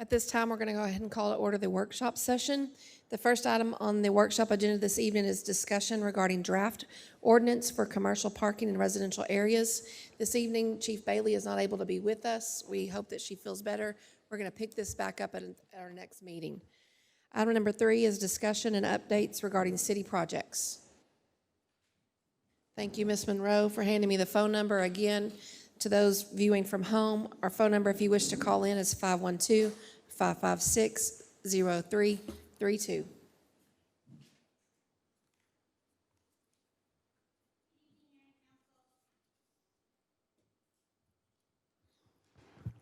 At this time, we're going to go ahead and call to order the workshop session. The first item on the workshop agenda this evening is discussion regarding draft ordinance for commercial parking in residential areas. This evening, Chief Bailey is not able to be with us. We hope that she feels better. We're going to pick this back up at our next meeting. Item number 3 is discussion and updates regarding city projects. Thank you, Ms. Monroe, for handing me the phone number. Again, to those viewing from home, our phone number, if you wish to call in, is 512-556-0332.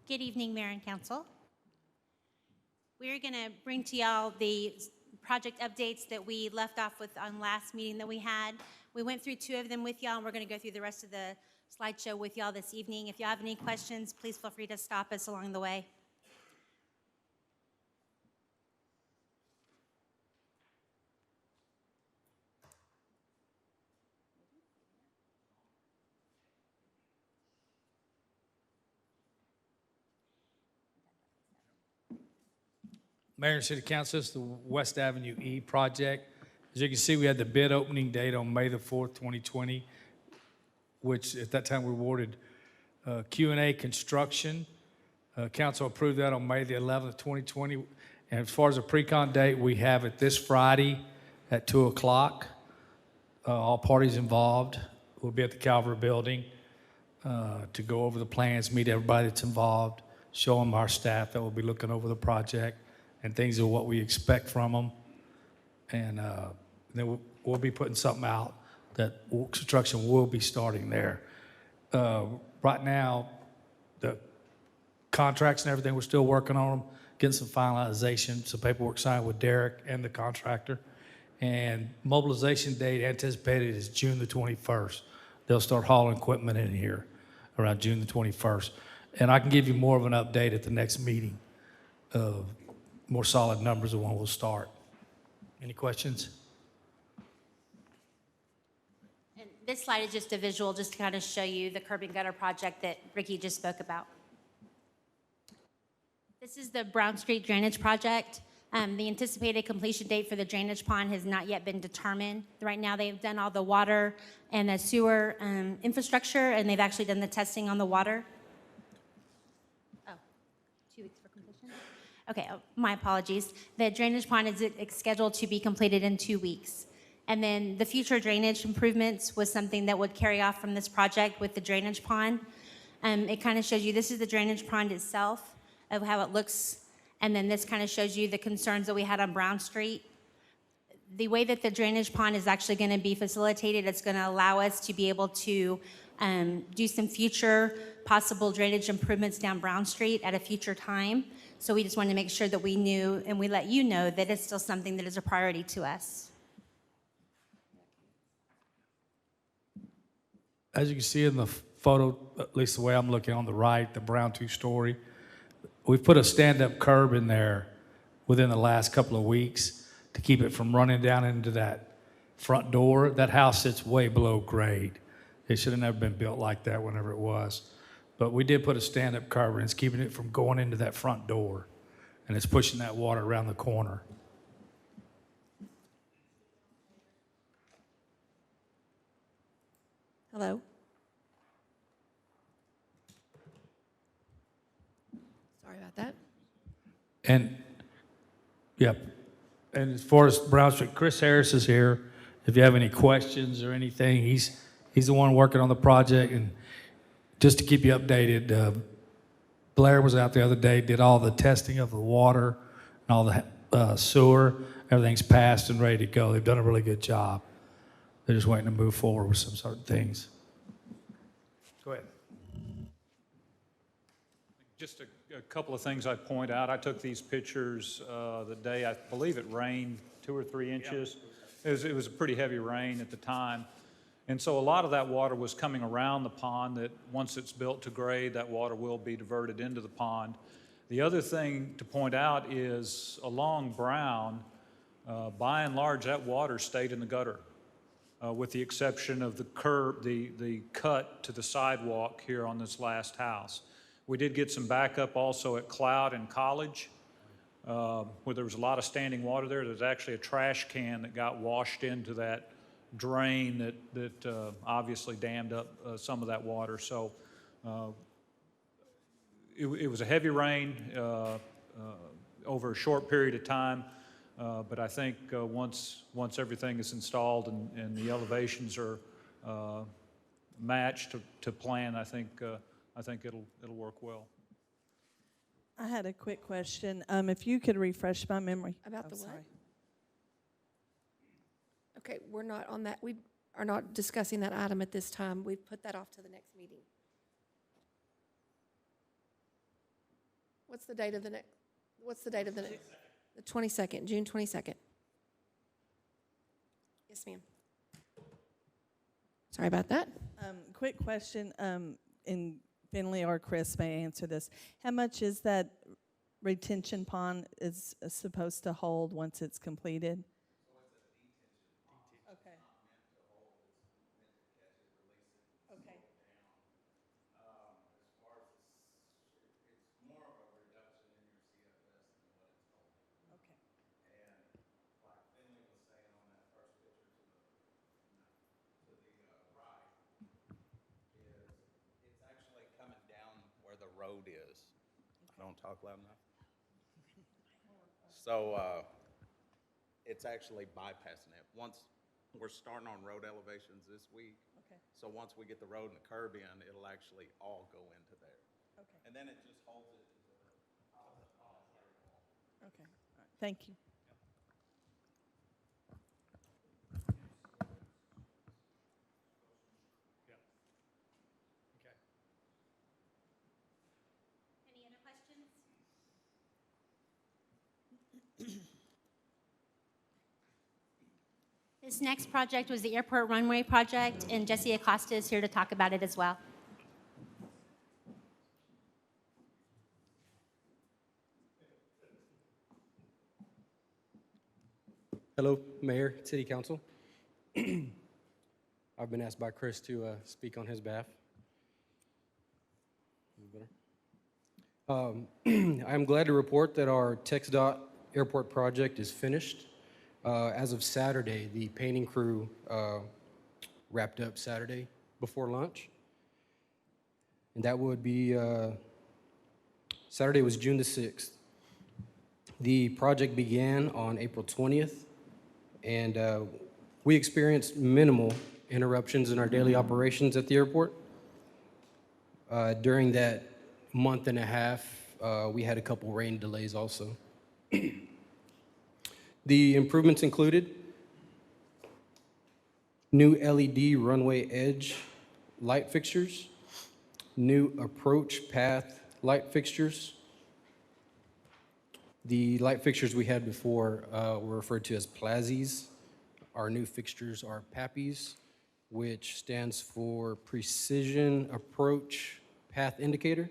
Good evening, Mayor and Council. We're going to bring to y'all the project updates that we left off with on last meeting that we had. We went through 2 of them with y'all, and we're going to go through the rest of the slideshow with y'all this evening. If you have any questions, please feel free to stop us along the way. Mayor and City Council, this is the West Avenue E project. As you can see, we had the bid opening date on May the 4th, 2020, which at that time we awarded Q&A construction. Council approved that on May the 11th, 2020. And as far as the pre-con date, we have it this Friday at 2 o'clock. All parties involved will be at the Calvary Building to go over the plans, meet everybody that's involved, show them our staff that will be looking over the project and things of what we expect from them. And then we'll be putting something out that construction will be starting there. Right now, the contracts and everything, we're still working on them, getting some finalization, some paperwork signed with Derek and the contractor. And mobilization date anticipated is June the 21st. They'll start hauling equipment in here around June the 21st. And I can give you more of an update at the next meeting of more solid numbers of when we'll start. Any questions? And this slide is just a visual just to kind of show you the curb and gutter project that Ricky just spoke about. This is the Brown Street Drainage Project. The anticipated completion date for the drainage pond has not yet been determined. Right now, they've done all the water and the sewer infrastructure, and they've actually done the testing on the water. Oh, 2 weeks for completion? Okay, my apologies. The drainage pond is scheduled to be completed in 2 weeks. And then the future drainage improvements was something that would carry off from this project with the drainage pond. It kind of shows you, this is the drainage pond itself, of how it looks. And then this kind of shows you the concerns that we had on Brown Street. The way that the drainage pond is actually going to be facilitated, it's going to allow us to be able to do some future possible drainage improvements down Brown Street at a future time. So we just wanted to make sure that we knew and we let you know that it's still something that is a priority to us. As you can see in the photo, at least the way I'm looking on the right, the brown 2-story, we've put a stand-up curb in there within the last couple of weeks to keep it from running down into that front door. That house sits way below grade. It should have never been built like that whenever it was. But we did put a stand-up curb, and it's keeping it from going into that front door, and it's pushing that water around the corner. Hello? Sorry about that. And, yep. And as far as Brown Street, Chris Harris is here. If you have any questions or anything, he's the one working on the project. And just to keep you updated, Blair was out the other day, did all the testing of the water and all the sewer. Everything's passed and ready to go. They've done a really good job. They're just waiting to move forward with some certain things. Go ahead. Just a couple of things I'd point out. I took these pictures the day, I believe it rained 2 or 3 inches. Yep. It was a pretty heavy rain at the time. And so a lot of that water was coming around the pond that once it's built to grade, that water will be diverted into the pond. The other thing to point out is along Brown, by and large, that water stayed in the gutter. With the exception of the curb, the cut to the sidewalk here on this last house. We did get some backup also at Cloud and College, where there was a lot of standing water there. There's actually a trash can that got washed into that drain that obviously dammed up some of that water. So it was a heavy rain over a short period of time, but I think once everything is installed and the elevations are matched to plan, I think it'll work well. I had a quick question. If you could refresh my memory. About the what? Sorry. Okay, we're not on that, we are not discussing that item at this time. We've put that off to the next meeting. What's the date of the next, the 22nd, June 22nd? Yes, ma'am. Sorry about that. Quick question, and Finley or Chris may answer this. How much is that retention pond is supposed to hold once it's completed? Okay. Okay. Okay. It's actually coming down where the road is. I don't talk loud enough. So it's actually bypassing it. Once we're starting on road elevations this week. Okay. So once we get the road and the curb in, it'll actually all go into there. Okay. And then it just holds it until the Okay. All right. Thank you. Okay. Any other questions? This next project was the airport runway project, and Jesse Acosta is here to talk about it as well. Hello, Mayor, City Council. I've been asked by Chris to speak on his behalf. I'm glad to report that our TxDOT airport project is finished. As of Saturday, the painting crew wrapped up Saturday before lunch. And that would be, Saturday was June the 6th. The project began on April 20th. And we experienced minimal interruptions in our daily operations at the airport. During that month and a half, we had a couple rain delays also. The improvements included new LED runway edge light fixtures, new approach path light fixtures. The light fixtures we had before were referred to as plazis. Our new fixtures are PAPIs, which stands for Precision Approach Path Indicator.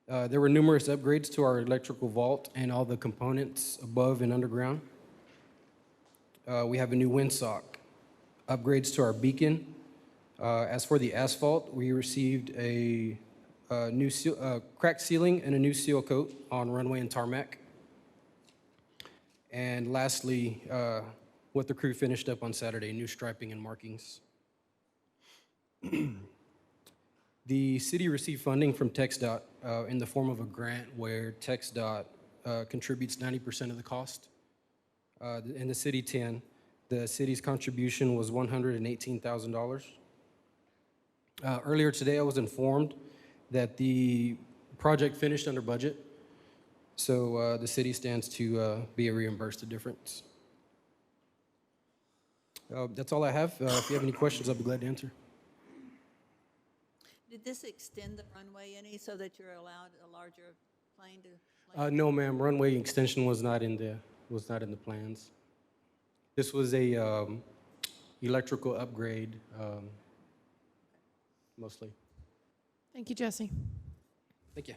There were numerous upgrades to our electrical vault and all the components above and underground. We have a new windsock, upgrades to our beacon. As for the asphalt, we received a new cracked ceiling and a new seal coat on runway and tarmac. And lastly, what the crew finished up on Saturday, new striping and markings. The city received funding from TxDOT in the form of a grant where TxDOT contributes 90% of the cost, and the city 10. The city's contribution was $118,000. Earlier today, I was informed that the project finished under budget, so the city stands to be reimbursed the difference. That's all I have. If you have any questions, I'll be glad to answer. Did this extend the runway any so that you're allowed a larger plane to land? No, ma'am. Runway extension was not in the plans. This was a electrical upgrade, mostly. Thank you, Jesse. Thank you.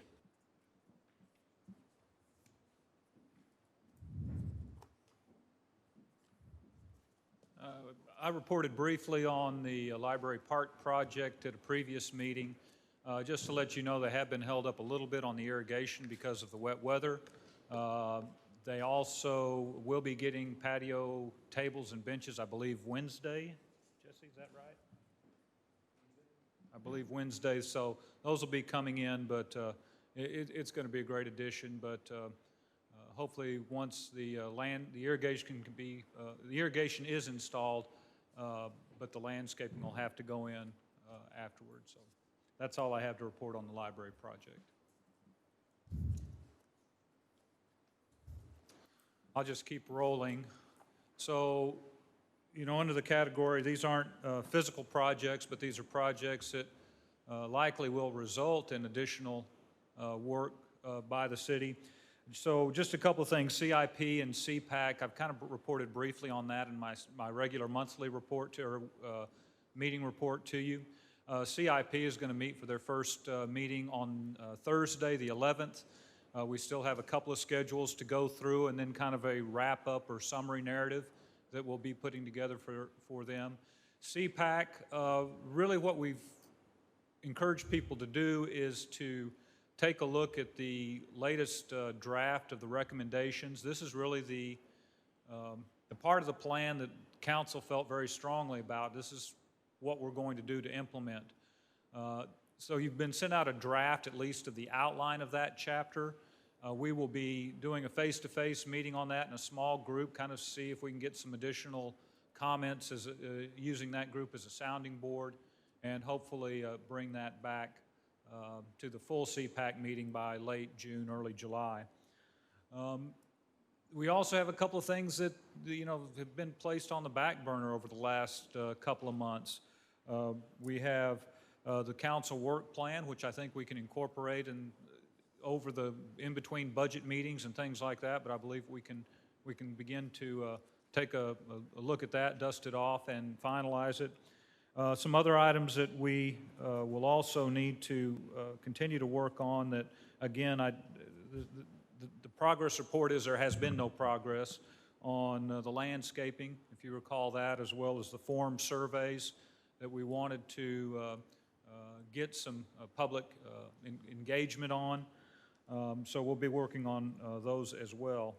I reported briefly on the Library Park project at a previous meeting. Just to let you know, they have been held up a little bit on the irrigation because of the wet weather. They also will be getting patio tables and benches, I believe, Wednesday. Jesse, is that right? I believe Wednesday, so those will be coming in, but it's going to be a great addition. But hopefully, once the irrigation is installed, but the landscaping will have to go in afterwards. So that's all I have to report on the library project. I'll just keep rolling. So, under the category, these aren't physical projects, but these are projects that likely will result in additional work by the city. So just a couple of things, CIP and CPAC, I've kind of reported briefly on that in my regular monthly report meeting report to you. CIP is going to meet for their first meeting on Thursday, the 11th. We still have a couple of schedules to go through and then kind of a wrap-up or summary narrative that we'll be putting together for them. CPAC, really what we've encouraged people to do is to take a look at the latest draft of the recommendations. This is really the part of the plan that council felt very strongly about. This is what we're going to do to implement. So you've been sent out a draft, at least, of the outline of that chapter. We will be doing a face-to-face meeting on that in a small group, kind of see if we can get some additional comments using that group as a sounding board, and hopefully bring that back to the full CPAC meeting by late June, early July. We also have a couple of things that have been placed on the back burner over the last couple of months. We have the council work plan, which I think we can incorporate in between budget meetings and things like that. But I believe we can begin to take a look at that, dust it off, and finalize it. Some other items that we will also need to continue to work on that, again, the progress report is there has been no progress on the landscaping, if you recall that, as well as the form surveys that we wanted to get some public engagement on. So we'll be working on those as well.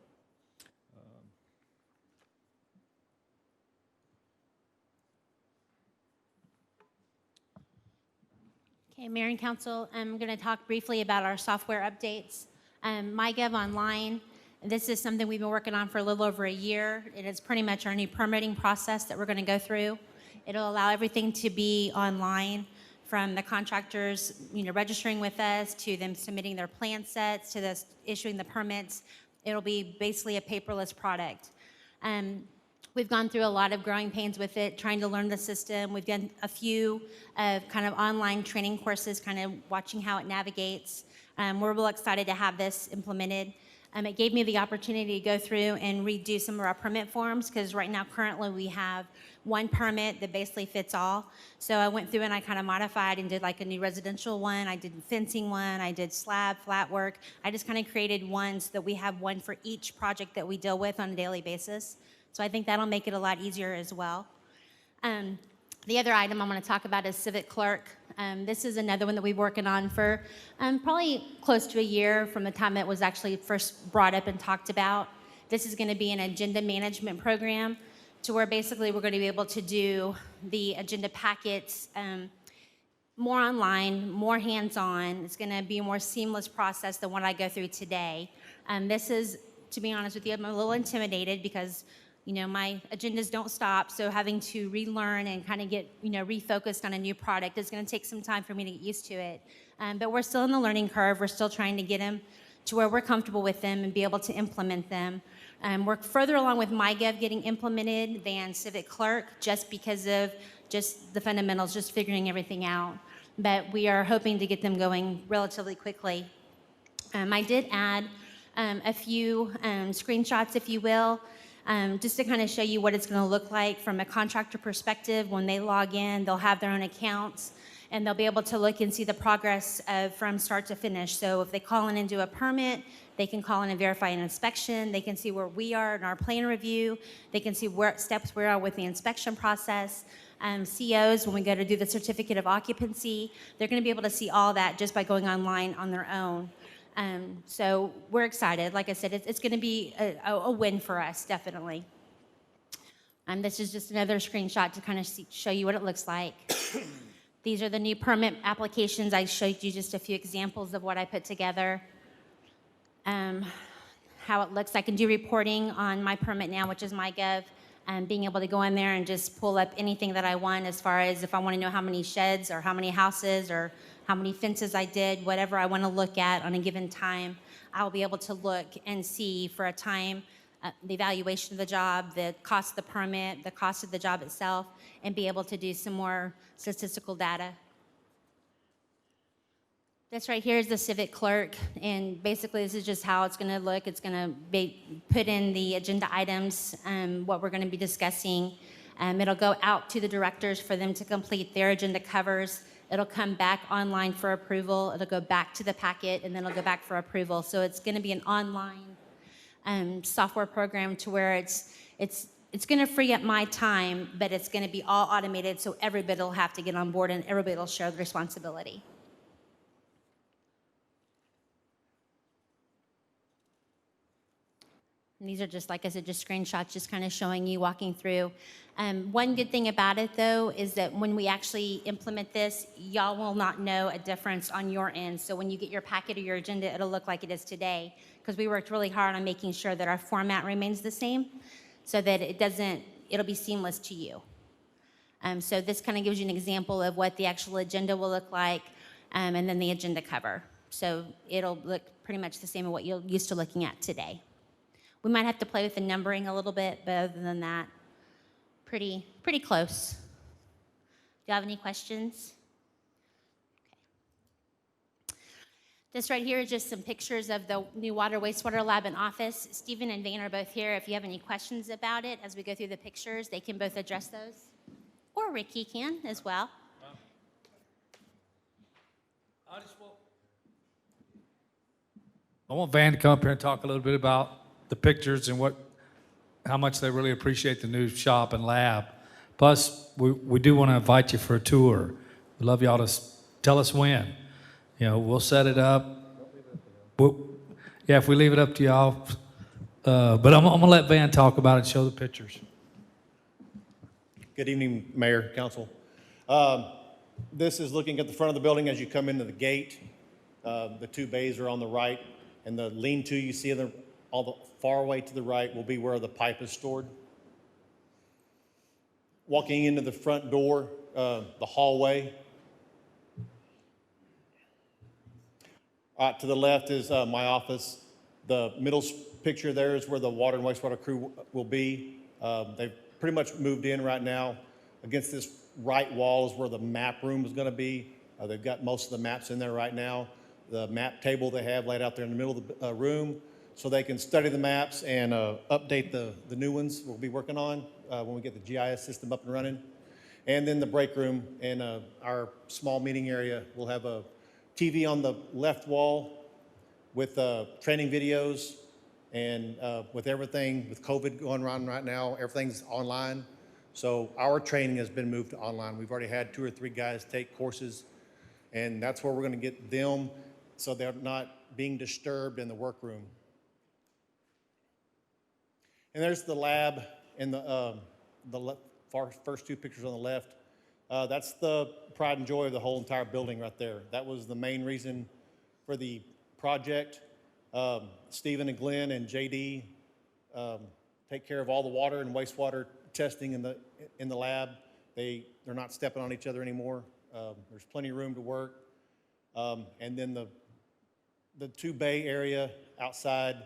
Okay, Mayor and Council, I'm going to talk briefly about our software updates. MyGov Online, this is something we've been working on for a little over a year. It is pretty much our new permitting process that we're going to go through. It'll allow everything to be online, from the contractors, registering with us, to them submitting their plan sets, to the issuing the permits. It'll be basically a paperless product. We've gone through a lot of growing pains with it, trying to learn the system. We've done a few kind of online training courses, kind of watching how it navigates. We're real excited to have this implemented. It gave me the opportunity to go through and redo some of our permit forms, because right now, currently, we have one permit that basically fits all. So I went through and I kind of modified and did like a new residential one. I did fencing one. I did slab, flat work. I just kind of created one so that we have one for each project that we deal with on a daily basis. So I think that'll make it a lot easier as well. The other item I'm going to talk about is Civic Clerk. This is another one that we've been working on for probably close to a year from the time it was actually first brought up and talked about. This is going to be an agenda management program to where basically we're going to be able to do the agenda packets more online, more hands-on. It's going to be a more seamless process than what I go through today. This is, to be honest with you, I'm a little intimidated because my agendas don't stop, so having to relearn and kind of get, refocused on a new product is going to take some time for me to get used to it. But we're still in the learning curve. We're still trying to get them to where we're comfortable with them and be able to implement them. We're further along with MyGov getting implemented than Civic Clerk, just because of just the fundamentals, just figuring everything out. But we are hoping to get them going relatively quickly. I did add a few screenshots, if you will, just to kind of show you what it's going to look like from a contractor perspective. When they log in, they'll have their own accounts, and they'll be able to look and see the progress from start to finish. So if they call in and do a permit, they can call in and verify an inspection. They can see where we are in our plan review. They can see what steps we are with the inspection process. COs, when we go to do the certificate of occupancy, they're going to be able to see all that just by going online on their own. So we're excited. Like I said, it's going to be a win for us, definitely. This is just another screenshot to kind of show you what it looks like. These are the new permit applications. I showed you just a few examples of what I put together. How it looks. I can do reporting on my permit now, which is MyGov, and being able to go in there and just pull up anything that I want as far as if I want to know how many sheds or how many houses or how many fences I did, whatever I want to look at on a given time, I'll be able to look and see for a time the evaluation of the job, the cost of the permit, the cost of the job itself, and be able to do some more statistical data. This right here is the Civic Clerk, and basically this is just how it's going to look. It's going to be put in the agenda items, what we're going to be discussing. It'll go out to the directors for them to complete their agenda covers. It'll come back online for approval. It'll go back to the packet, and then it'll go back for approval. So it's going to be an online software program to where it's going to free up my time, but it's going to be all automated, so everybody will have to get on board and everybody will share the responsibility. And these are just, like I said, just screenshots, just kind of showing you, walking through. One good thing about it, though, is that when we actually implement this, y'all will not know a difference on your end. So when you get your packet or your agenda, it'll look like it is today, because we worked really hard on making sure that our format remains the same so that it'll be seamless to you. So this kind of gives you an example of what the actual agenda will look like, and then the agenda cover. So it'll look pretty much the same as what you're used to looking at today. We might have to play with the numbering a little bit, but other than that, pretty close. Do you have any questions? Okay. This right here is just some pictures of the new water wastewater lab and office. Stephen and Vane are both here. If you have any questions about it as we go through the pictures, they can both address those. Or Ricky can as well. I want Van to come up here and talk a little bit about the pictures and how much they really appreciate the new shop and lab. Plus, we do want to invite you for a tour. We'd love y'all to tell us when. We'll set it up. If we leave it up to y'all. But I'm going to let Van talk about it and show the pictures. Good evening, Mayor, Council. This is looking at the front of the building as you come into the gate. The two bays are on the right, and the lean-to you see all the far away to the right will be where the pipe is stored. Walking into the front door, the hallway. To the left is my office. The middle picture there is where the water and wastewater crew will be. They've pretty much moved in right now. Against this right wall is where the map room is going to be. They've got most of the maps in there right now. The map table they have laid out there in the middle of the room, so they can study the maps and update the new ones we'll be working on when we get the GIS system up and running. And then the break room and our small meeting area will have a TV on the left wall with training videos, and with everything, with COVID going on right now, everything's online. So our training has been moved to online. We've already had 2 or 3 guys take courses, and that's where we're going to get them so they're not being disturbed in the workroom. And there's the lab and the first 2 pictures on the left. That's the pride and joy of the whole entire building right there. That was the main reason for the project. Stephen and Glenn and JD take care of all the water and wastewater testing in the lab. They're not stepping on each other anymore. There's plenty of room to work. And then the 2 bay area outside,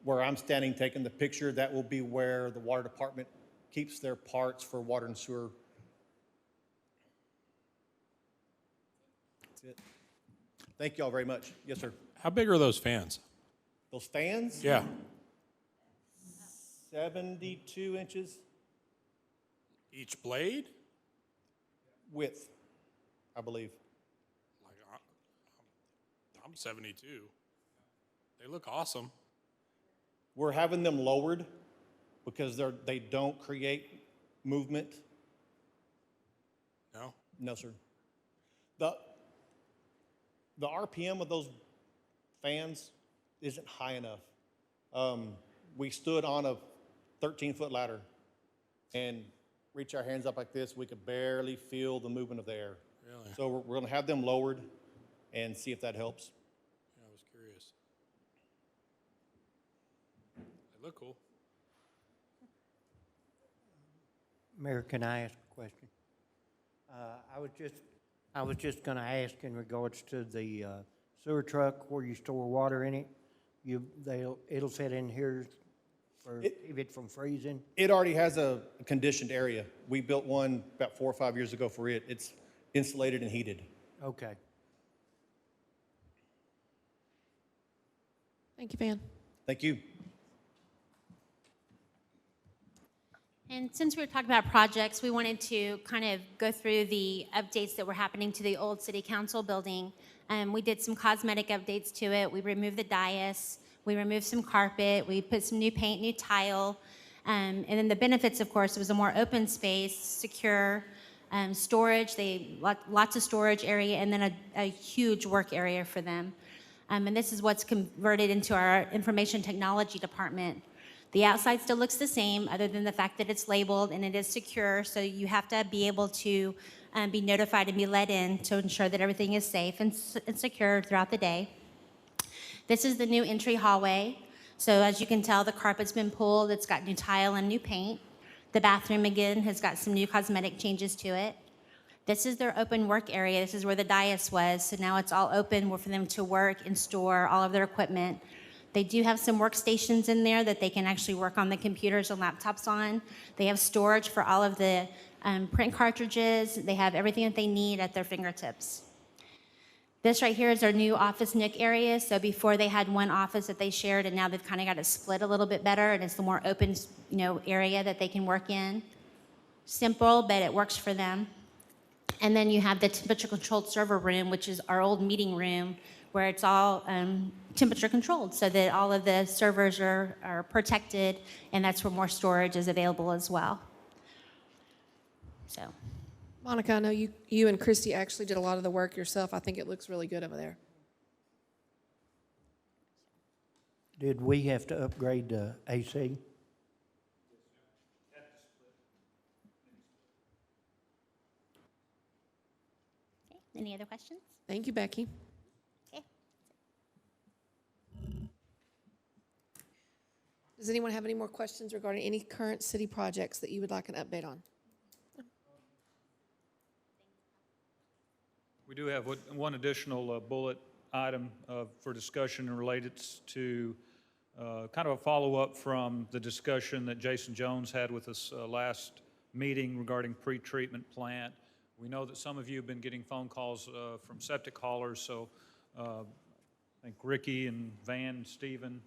where I'm standing taking the picture, that will be where the water department keeps their parts for water and sewer. That's it. Thank you all very much. Yes, sir. How big are those fans? Those fans? Yeah. 72 inches Each blade? width, I believe. Like, I'm 72. They look awesome. We're having them lowered because they don't create movement No? No, sir. The RPM of those fans isn't high enough. We stood on a 13-foot ladder and reach our hands up like this, we could barely feel the movement of the air. Really? So we're gonna have them lowered and see if that helps. Yeah, I was curious. They look cool. Mayor, can I ask a question? I was just going to ask in regards to the sewer truck where you store water in it. It'll fit in here for keep it from freezing. It already has a conditioned area. We built one about 4 or 5 years ago for it. It's insulated and heated. Okay. Thank you, Van. Thank you. And since we were talking about projects, we wanted to kind of go through the updates that were happening to the old city council building. We did some cosmetic updates to it. We removed the dais, we removed some carpet, we put some new paint, new tile. And then the benefits, of course, it was a more open space, secure, storage, lots of storage area, and then a huge work area for them. And this is what's converted into our information technology department. The outside still looks the same, other than the fact that it's labeled and it is secure, so you have to be able to be notified and be let in to ensure that everything is safe and secure throughout the day. This is the new entry hallway. So as you can tell, the carpet's been pulled, it's got new tile and new paint. The bathroom, again, has got some new cosmetic changes to it. This is their open work area. This is where the dais was, so now it's all open for them to work and store all of their equipment. They do have some workstations in there that they can actually work on the computers and laptops on. They have storage for all of the print cartridges. They have everything that they need at their fingertips. This right here is our new office nook area. So before they had one office that they shared, and now they've kind of got it split a little bit better, and it's the more open, area that they can work in. Simple, but it works for them. And then you have the temperature-controlled server room, which is our old meeting room, where it's all temperature controlled so that all of the servers are protected, and that's where more storage is available as well. So, Monica, I know you and Christy actually did a lot of the work yourself. I think it looks really good over there. Did we have to upgrade the AC? okay, any other questions? Thank you, Becky. Okay. Does anyone have any more questions regarding any current city projects that you would like an update on? We do have one additional bullet item for discussion related to kind of a follow-up from the discussion that Jason Jones had with us last meeting regarding pre-treatment plant. We know that some of you have been getting phone calls from septic haulers, so I think Ricky and Van, Stephen.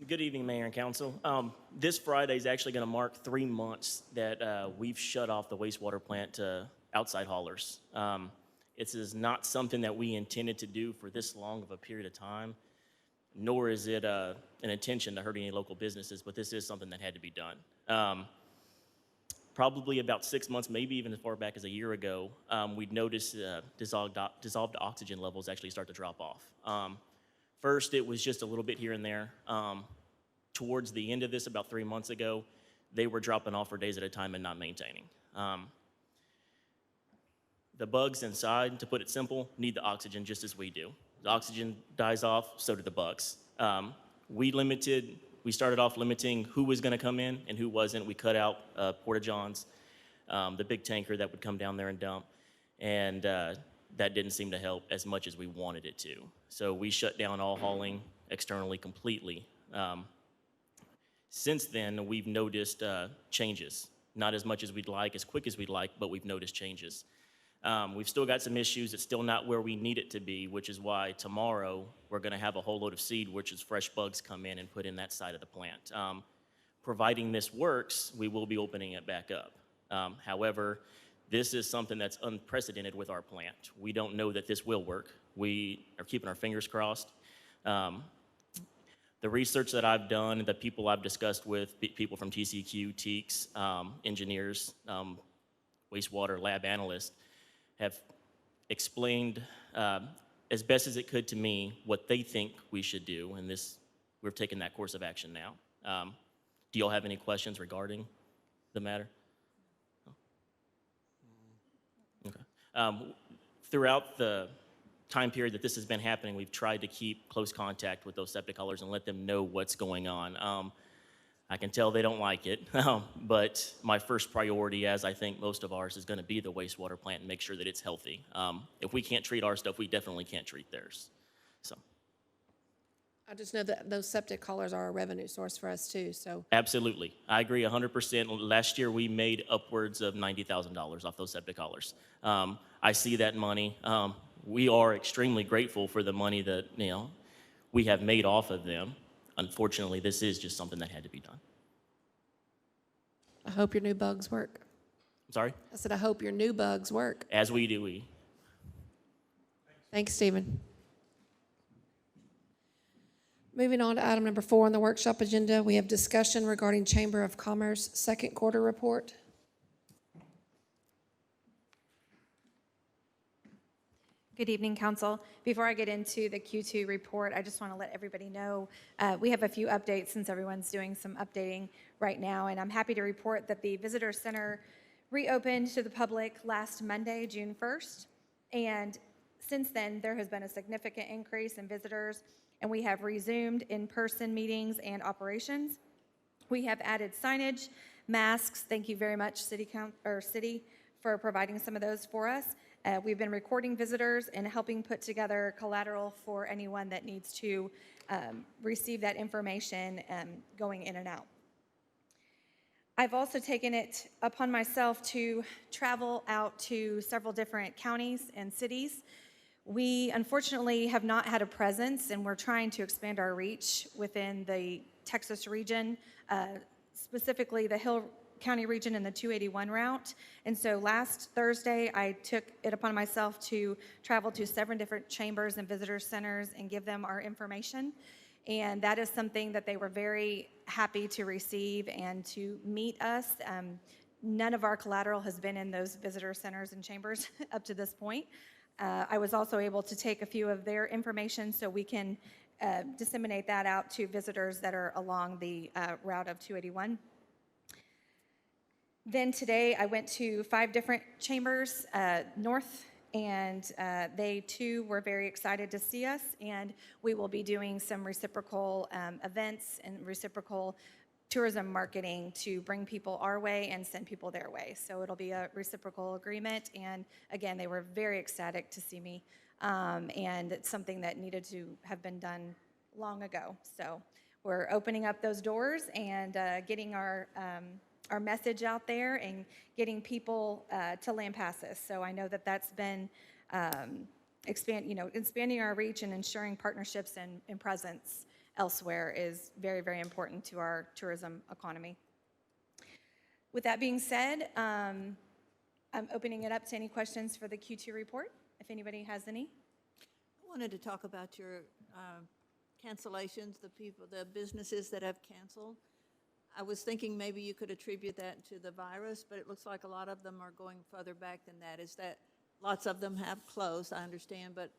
Good evening, Mayor and Council. This Friday is actually going to mark 3 months that we've shut off the wastewater plant to outside haulers. It is not something that we intended to do for this long of a period of time, nor is it an intention to hurt any local businesses, but this is something that had to be done. Probably about 6 months, maybe even as far back as a year ago, we'd noticed dissolved oxygen levels actually start to drop off. First, it was just a little bit here and there. Towards the end of this, about 3 months ago, they were dropping off for days at a time and not maintaining. The bugs inside, to put it simple, need the oxygen just as we do. The oxygen dies off, so do the bugs. We started off limiting who was going to come in and who wasn't. We cut out porta-johns, the big tanker that would come down there and dump, and that didn't seem to help as much as we wanted it to. So we shut down all hauling externally completely. Since then, we've noticed changes. Not as much as we'd like, as quick as we'd like, but we've noticed changes. We've still got some issues. It's still not where we need it to be, which is why tomorrow we're going to have a whole load of seed, which is fresh bugs, come in and put in that side of the plant. Providing this works, we will be opening it back up. However, this is something that's unprecedented with our plant. We don't know that this will work. We are keeping our fingers crossed. The research that I've done, the people I've discussed with, people from TCQ, TEEX, engineers, wastewater lab analysts, have explained as best as it could to me what they think we should do, and we're taking that course of action now. Do y'all have any questions regarding the matter? Okay. Throughout the time period that this has been happening, we've tried to keep close contact with those septic haulers and let them know what's going on. I can tell they don't like it, but my first priority, as I think most of ours, is going to be the wastewater plant and make sure that it's healthy. If we can't treat our stuff, we definitely can't treat theirs. So. I just know that those septic haulers are a revenue source for us too, so. Absolutely. I agree 100%. Last year, we made upwards of $90,000 off those septic haulers. I see that money. We are extremely grateful for the money that, we have made off of them. Unfortunately, this is just something that had to be done. I hope your new bugs work. I'm sorry? I said, I hope your new bugs work. As we do. Thanks, Stephen. Moving on to item number 4 on the workshop agenda, we have discussion regarding Chamber of Commerce second quarter report. Good evening, Council. Before I get into the Q2 report, I just want to let everybody know we have a few updates since everyone's doing some updating right now, and I'm happy to report that the Visitor Center reopened to the public last Monday, June 1st, and since then, there has been a significant increase in visitors, and we have resumed in-person meetings and operations. We have added signage, masks. Thank you very much, City, for providing some of those for us. We've been recording visitors and helping put together collateral for anyone that needs to receive that information going in and out. I've also taken it upon myself to travel out to several different counties and cities. We unfortunately have not had a presence, and we're trying to expand our reach within the Texas region, specifically the Hill County region and the 281 route. And so last Thursday, I took it upon myself to travel to 7 different chambers and visitor centers and give them our information. And that is something that they were very happy to receive and to meet us. None of our collateral has been in those visitor centers and chambers up to this point. I was also able to take a few of their information so we can disseminate that out to visitors that are along the route of 281. Then today I went to 5 different chambers north, and they too were very excited to see us, and we will be doing some reciprocal events and reciprocal tourism marketing to bring people our way and send people their way. So it'll be a reciprocal agreement, and again, they were very ecstatic to see me, and it's something that needed to have been done long ago. So we're opening up those doors and getting our message out there and getting people to Lampasas. So I know that that's been expanding our reach and ensuring partnerships and presence elsewhere is very, very important to our tourism economy. With that being said, I'm opening it up to any questions for the Q2 report, if anybody has any. I wanted to talk about your cancellations, the businesses that have canceled. I was thinking maybe you could attribute that to the virus, but it looks like a lot of them are going further back than that. Is that lots of them have closed, I understand, but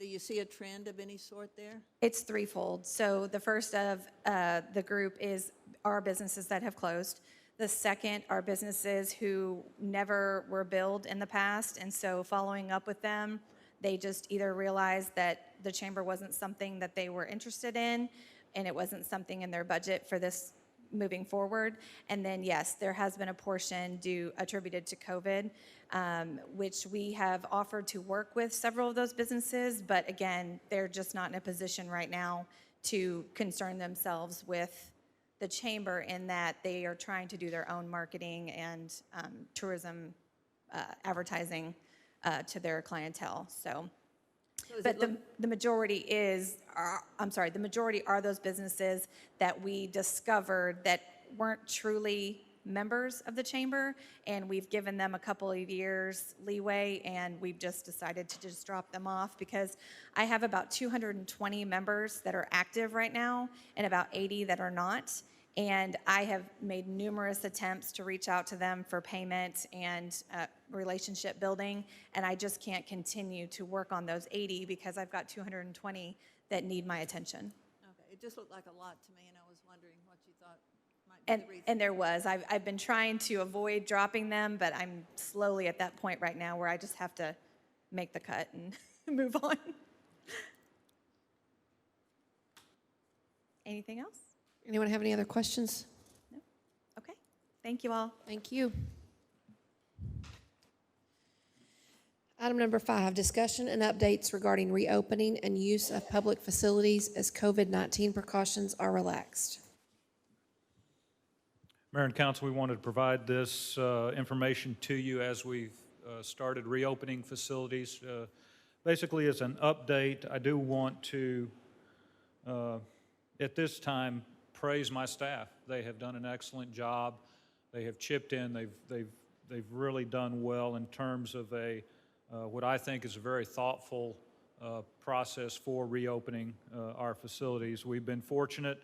do you see a trend of any sort there? It's threefold. So the first of the group is our businesses that have closed. The second are businesses who never were billed in the past, and so following up with them, they just either realized that the chamber wasn't something that they were interested in, and it wasn't something in their budget for this moving forward. And then, yes, there has been a portion attributed to COVID, which we have offered to work with several of those businesses, but again, they're just not in a position right now to concern themselves with the chamber in that they are trying to do their own marketing and tourism advertising to their clientele. But the majority the majority are those businesses that we discovered that weren't truly members of the chamber, and we've given them a couple of years leeway, and we've just decided to just drop them off because I have about 220 members that are active right now and about 80 that are not. And I have made numerous attempts to reach out to them for payment and relationship building, and I just can't continue to work on those 80 because I've got 220 that need my attention. Okay, it just looked like a lot to me, and I was wondering what you thought might be the reason. And there was. I've been trying to avoid dropping them, but I'm slowly at that point right now where I just have to make the cut and move on. Anything else? Anyone have any other questions? No? Okay. Thank you all. Thank you. Item number 5, discussion and updates regarding reopening and use of public facilities as COVID-19 precautions are relaxed. Mayor and Council, we wanted to provide this information to you as we've started reopening facilities. Basically, as an update, I do want to, at this time, praise my staff. They have done an excellent job. They have chipped in. They've really done well in terms of what I think is a very thoughtful process for reopening our facilities. We've been fortunate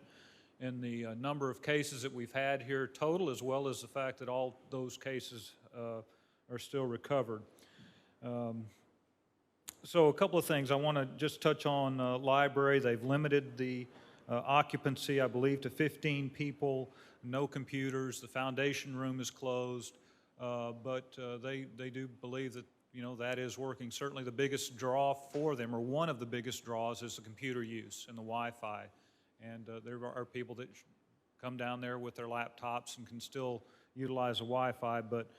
in the number of cases that we've had here total, as well as the fact that all those cases are still recovered. So a couple of things. I want to just touch on library. They've limited the occupancy, I believe, to 15 people, no computers. The foundation room is closed, but they do believe that, you know, that is working. Certainly the biggest draw for them, or one of the biggest draws, is the computer use and the Wi-Fi. And there are people that come down there with their laptops and can still utilize the Wi-Fi, but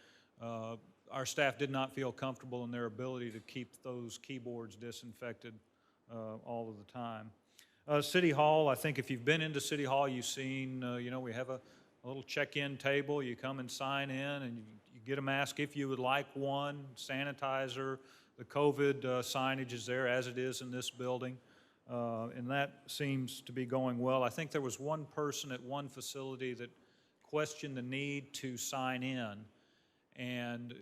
our staff did not feel comfortable in their ability to keep those keyboards disinfected all of the time. City Hall, I think if you've been into City Hall, you've seen, you know, we have a little check-in table. You come and sign in, and you get a mask if you would like one, sanitizer. The COVID signage is there, as it is in this building, and that seems to be going well. I think there was one person at one facility that questioned the need to sign in, and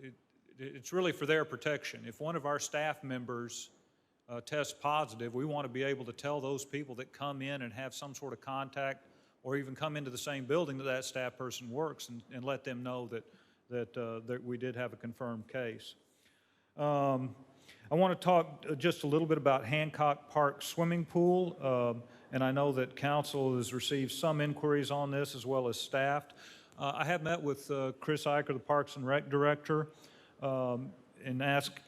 it's really for their protection. If one of our staff members test positive, we want to be able to tell those people that come in and have some sort of contact or even come into the same building that that staff person works and let them know that we did have a confirmed case. I want to talk just a little bit about Hancock Park swimming pool, and I know that council has received some inquiries on this as well as staff. I have met with Chris Eicher, the Parks and Rec Director, and asked,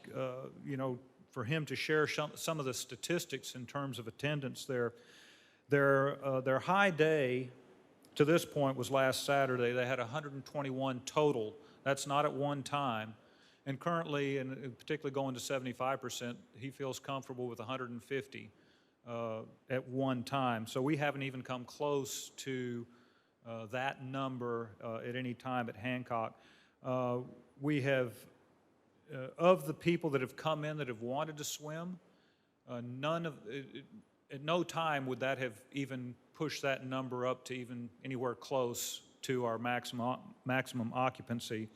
you know, for him to share some of the statistics in terms of attendance there. Their high day to this point was last Saturday. They had 121 total. That's not at one time. And currently, and particularly going to 75%, he feels comfortable with 150 at one time. So we haven't even come close to that number at any time at Hancock. We have of the people that have come in that have wanted to swim, at no time would that have even pushed that number up to even anywhere close to our maximum occupancy.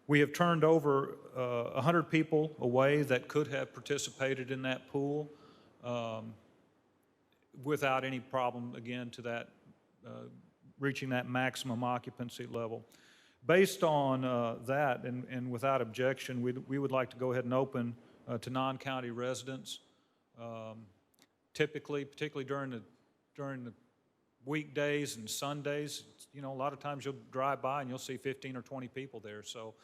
We have turned over 100 people away that could have participated in that pool without any problem, again, to that reaching that maximum occupancy level. Based on that, and without objection, we would like to go ahead and open to non-county residents. Typically, particularly during the weekdays and Sundays, you know, a lot of times you'll drive by and you'll see 15 or 20 people there. So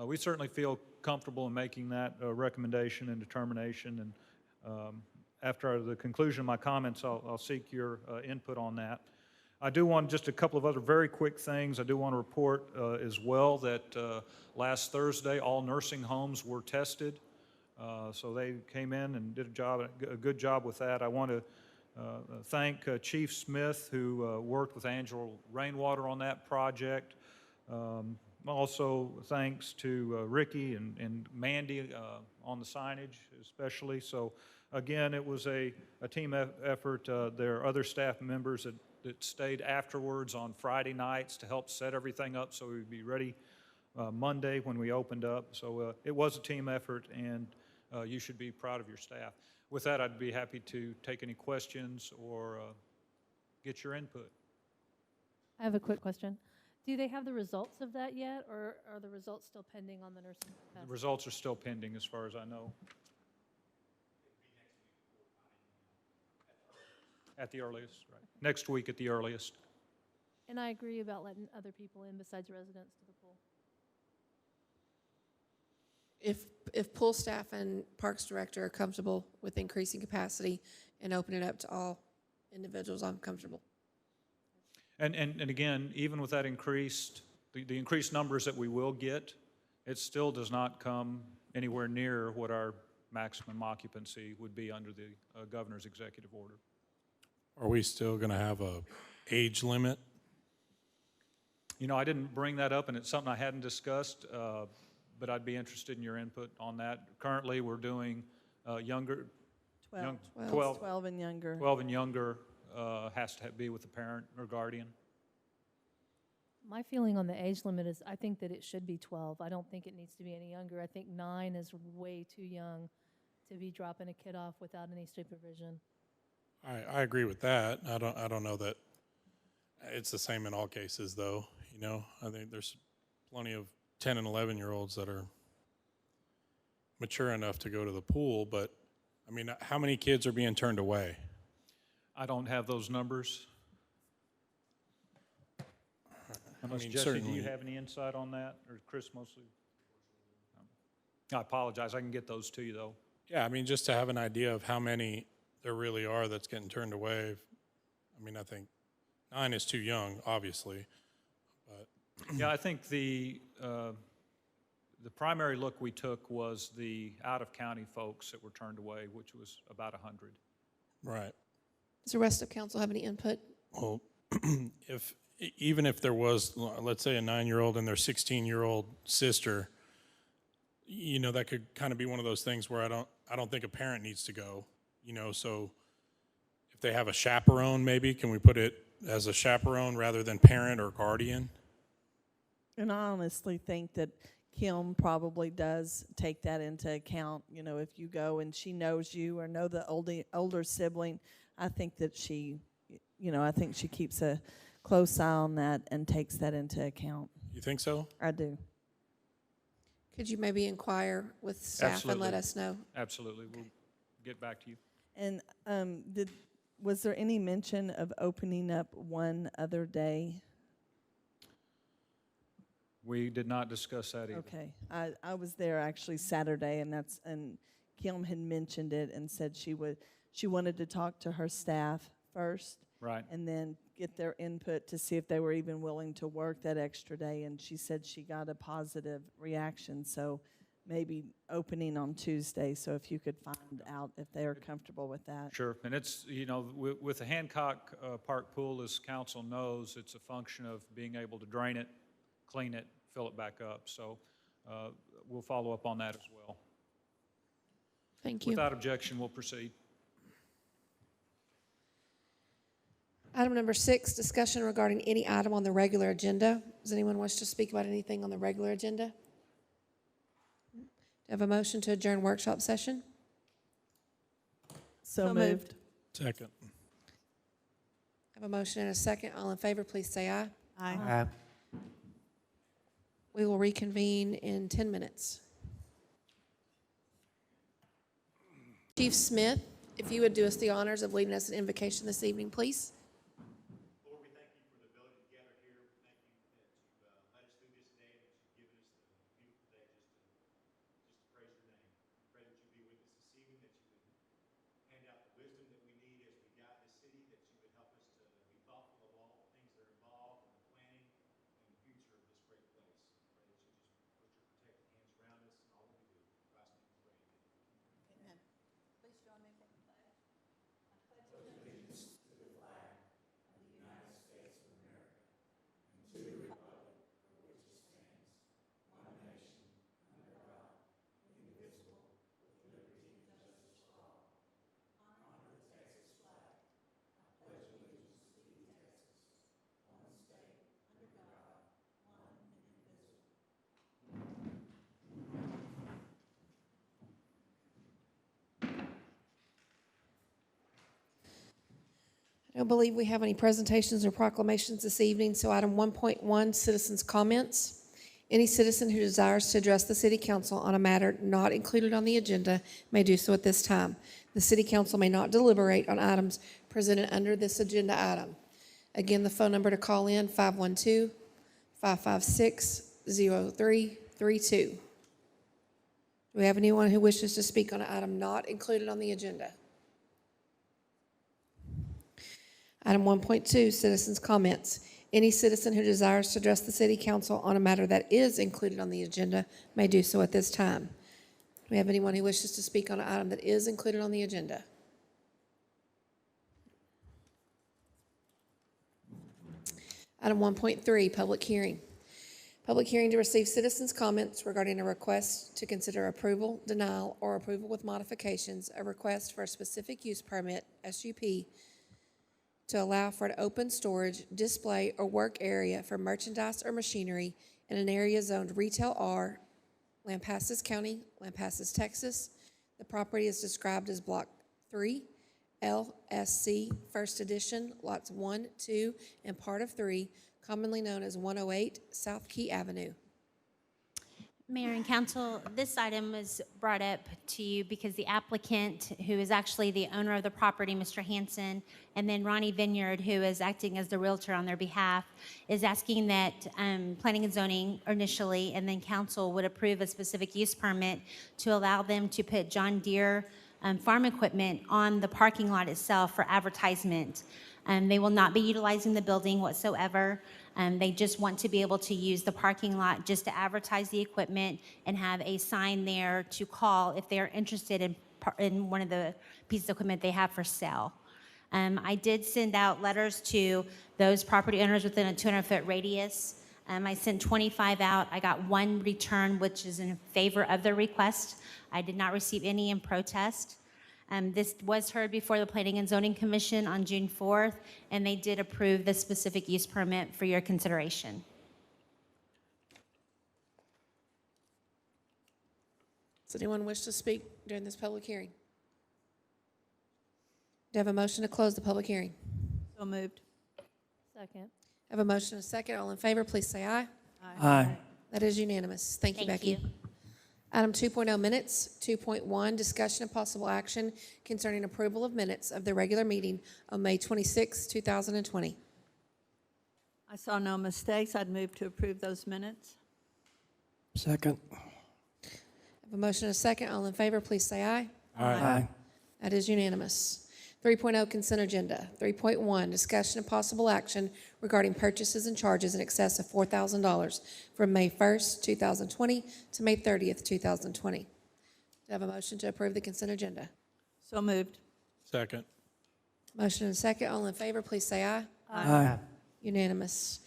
we certainly feel comfortable in making that recommendation and determination. And after the conclusion of my comments, I'll seek your input on that. I do want just a couple of other very quick things. I do want to report as well that last Thursday, all nursing homes were tested. So they came in and did a good job with that. I want to thank Chief Smith, who worked with Angela Rainwater on that project. Also, thanks to Ricky and Mandy on the signage especially. So again, it was a team effort. There are other staff members that that stayed afterwards on Friday nights to help set everything up so we'd be ready Monday when we opened up. So it was a team effort, and you should be proud of your staff. With that, I'd be happy to take any questions or get your input. I have a quick question. Do they have the results of that yet, or are the results still pending on the nursing The test? results are still pending as far as I know. At the earliest, right. Next week at the earliest. And I agree about letting other people in besides residents to the pool. If pool staff and parks director are comfortable with increasing capacity and opening it up to all individuals, I'm comfortable. And again, even with that increased, the increased numbers that we will get, it still does not come anywhere near what our maximum occupancy would be under the governor's executive order. Are we still going to have a age limit? You know, I didn't bring that up, and it's something I hadn't discussed, but I'd be interested in your input on that. Currently, we're doing younger, 12. 12 12 and younger. 12 and younger has to be with a parent or guardian. My feeling on the age limit is I think that it should be 12. I don't think it needs to be any younger. I think 9 is way too young to be dropping a kid off without any supervision. I agree with that. I don't know that it's the same in all cases, though. You know, I think there's plenty of 10 and 11-year-olds that are mature enough to go to the pool, but I mean, how many kids are being turned away? I don't have those numbers. Unless, mean, Jesse, do you certainly- have any insight on that, or Chris mostly? I apologize, I can get those to you, though. Yeah, I mean, just to have an idea of how many there really are that's getting turned away. I mean, I think 9 is too young, obviously, but Yeah, I think the primary look we took was the out-of-county folks that were turned away, which was about 100. right. Does the rest of council have any input? Well, even if there was, let's say, a 9-year-old and their 16-year-old sister, you know, that could kind of be one of those things where I don't think a parent needs to go, you know, so if they have a chaperone, maybe, can we put it as a chaperone rather than parent or guardian? And I honestly think that Kim probably does take that into account. You know, if you go and she knows you or know the older sibling, I think that she, you know, I think she keeps a close eye on that and takes that into account. You think so? I do. Could you maybe inquire with staff and let Absolutely. us know? Absolutely, we'll get back to you. And was there any mention of opening up one other day? We did not discuss that either. Okay, I was there actually Saturday, and Kim had mentioned it and said she wanted to talk to her staff first, Right. and then get their input to see if they were even willing to work that extra day. And she said she got a positive reaction, so maybe opening on Tuesday. So if you could find out if they are comfortable with that. Sure, and it's, you know, with the Hancock Park pool, as council knows, it's a function of being able to drain it, clean it, fill it back up. So we'll follow up on that as well. Thank you. Without objection, we'll proceed. Item number 6, discussion regarding any item on the regular agenda. Does anyone wish to speak about anything on the regular agenda? Do you have a motion to adjourn workshop session? So moved. Second. I have a motion and a second. All in favor, please say aye. Aye. We will reconvene in 10 minutes. Chief Smith, if you would do us the honors of leading us in invocation this evening, please. Lord, we thank you for the ability to gather here. We thank you that you've led us through this day and that you've given us the beautiful day just to praise your name. We pray that you be with us this evening, that you would hand out the wisdom that we need as we guide this city, that you would help us to be thoughtful of all the things that are involved in the planning and the future of this great place. We pray that you just put your protective hands around us and all that we do. In Christ's name we pray. Amen. Amen. Please join me for the flag. don't believe we have any presentations or proclamations this evening, so item 1.1, citizens' comments. Any citizen who desires to address the city council on a matter not included on the agenda may do so at this time. The city council may not deliberate on items presented under this agenda item. Again, the phone number to call in, 512-556-0332. Do we have anyone who wishes to speak on an item not included on the agenda? Item 1.2, citizens' comments. Any citizen who desires to address the city council on a matter that is included on the agenda may do so at this time. Do we have anyone who wishes to speak on an item that is included on the agenda? Item 1.3, public hearing. Public hearing to receive citizens' comments regarding a request to consider approval, denial, or approval with modifications, a request for a specific use permit, SUP, to allow for an open storage, display, or work area for merchandise or machinery in an area zoned Retail R, Lampasas County, Lampasas, Texas. The property is described as Block 3, LSC, First Edition, Lots 1, 2, and Part of 3, commonly known as 108 South Key Avenue. Mayor and Council, this item was brought up to you because the applicant, who is actually the owner of the property, Mr. Hanson, and then Ronnie Vineyard, who is acting as the realtor on their behalf, is asking that Planning and Zoning initially, and then Council would approve a specific use permit to allow them to put John Deere farm equipment on the parking lot itself for advertisement. They will not be utilizing the building whatsoever. They just want to be able to use the parking lot just to advertise the equipment and have a sign there to call if they are interested in one of the pieces of equipment they have for sale. I did send out letters to those property owners within a 200-foot radius. I sent 25 out. I got one return, which is in favor of the request. I did not receive any in protest. This was heard before the Planning and Zoning Commission on June 4th, and they did approve the specific use permit for your consideration. Does anyone wish to speak during this public hearing? Do I have a motion to close the public hearing? So moved. Second. I have a motion and a second. All in favor, please say aye. Aye. That is unanimous. Thank you, Becky. Thank you. Item 2.0 minutes. 2.1, discussion and possible action concerning approval of minutes of the regular meeting on May 26, 2020. I saw no mistakes. I'd move to approve those minutes. Second. I have a motion and a second. All in favor, please say aye. Aye. That is unanimous. 3.0 consent agenda. 3.1, discussion and possible action regarding purchases and charges in excess of $4,000 from May 1st, 2020 to May 30th, 2020. Do I have a motion to approve the consent agenda? So moved. Second. Motion and second. All in favor, please say aye. Aye. Unanimous.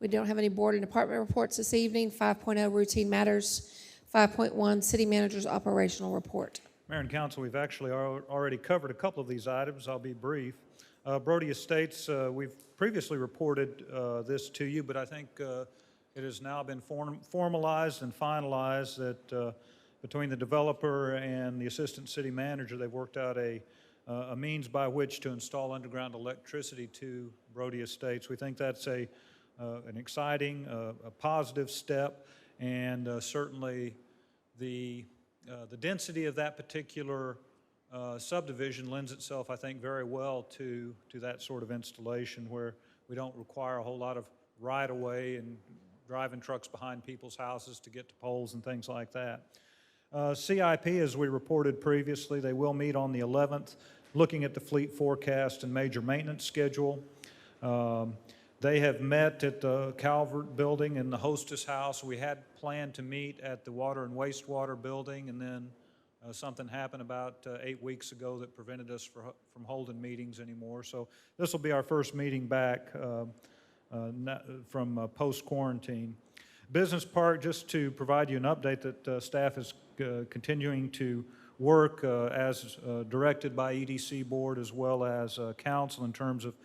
We don't have any board and department reports this evening. 5.0, routine matters. 5.1, city manager's operational report. Mayor and Council, we've actually already covered a couple of these items. I'll be brief. Brody Estates, we've previously reported this to you, but I think it has now been formalized and finalized that between the developer and the assistant city manager, they've worked out a means by which to install underground electricity to Brody Estates. We think that's an exciting, a positive step, and certainly the density of that particular subdivision lends itself, I think, very well to that sort of installation where we don't require a whole lot of right-of-way and driving trucks behind people's houses to get to poles and things like that. CIP, as we reported previously, they will meet on the 11th, looking at the fleet forecast and major maintenance schedule. They have met at the Calvert Building and the Hostess House. We had planned to meet at the Water and Wastewater Building, and then something happened about 8 weeks ago that prevented us from holding meetings anymore. So this will be our first meeting back from post-quarantine. Business Park, just to provide you an update that staff is continuing to work as directed by EDC Board as well as Council in terms of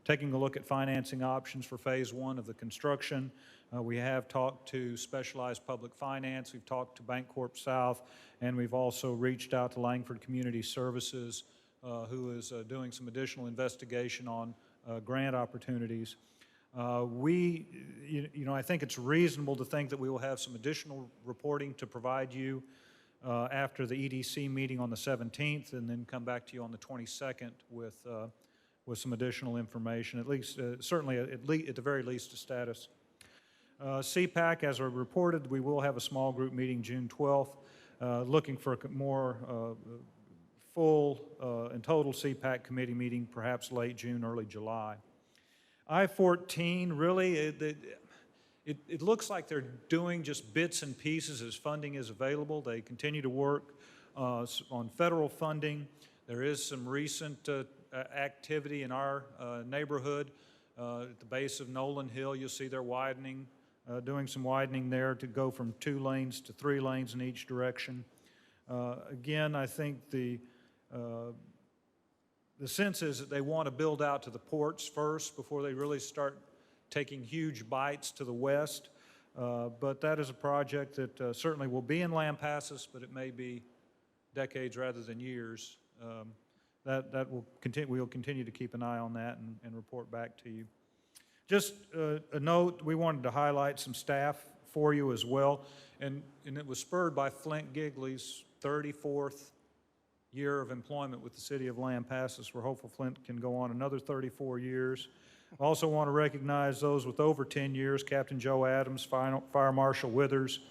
taking a look at financing options for Phase 1 of the construction. We have talked to Specialized Public Finance, we've talked to Bancorp South, and we've also reached out to Langford Community Services, who is doing some additional investigation on grant opportunities. I think it's reasonable to think that we will have some additional reporting to provide you after the EDC meeting on the 17th, and then come back to you on the 22nd with some additional information, at least, certainly at the very least, a status. CPAC, as I reported, we will have a small group meeting June 12th, looking for a more full and total CPAC committee meeting, perhaps late June, early July. I-14, really, it looks like they're doing just bits and pieces as funding is available. They continue to work on federal funding. There is some recent activity in our neighborhood. At the base of Nolan Hill, you'll see they're widening, doing some widening there to go from 2 lanes to 3 lanes in each direction. Again, I think the sense is that they want to build out to the ports first before they really start taking huge bites to the west. But that is a project that certainly will be in Lampasas, but it may be decades rather than years. That will continue. We'll continue to keep an eye on that and report back to you. Just a note, we wanted to highlight some staff for you as well, and it was spurred by Flint Gigley's 34th year of employment with the city of Lampasas. We're hopeful Flint can go on another 34 years. I also want to recognize those with over 10 years, Captain Joe Adams, Fire Marshal Withers,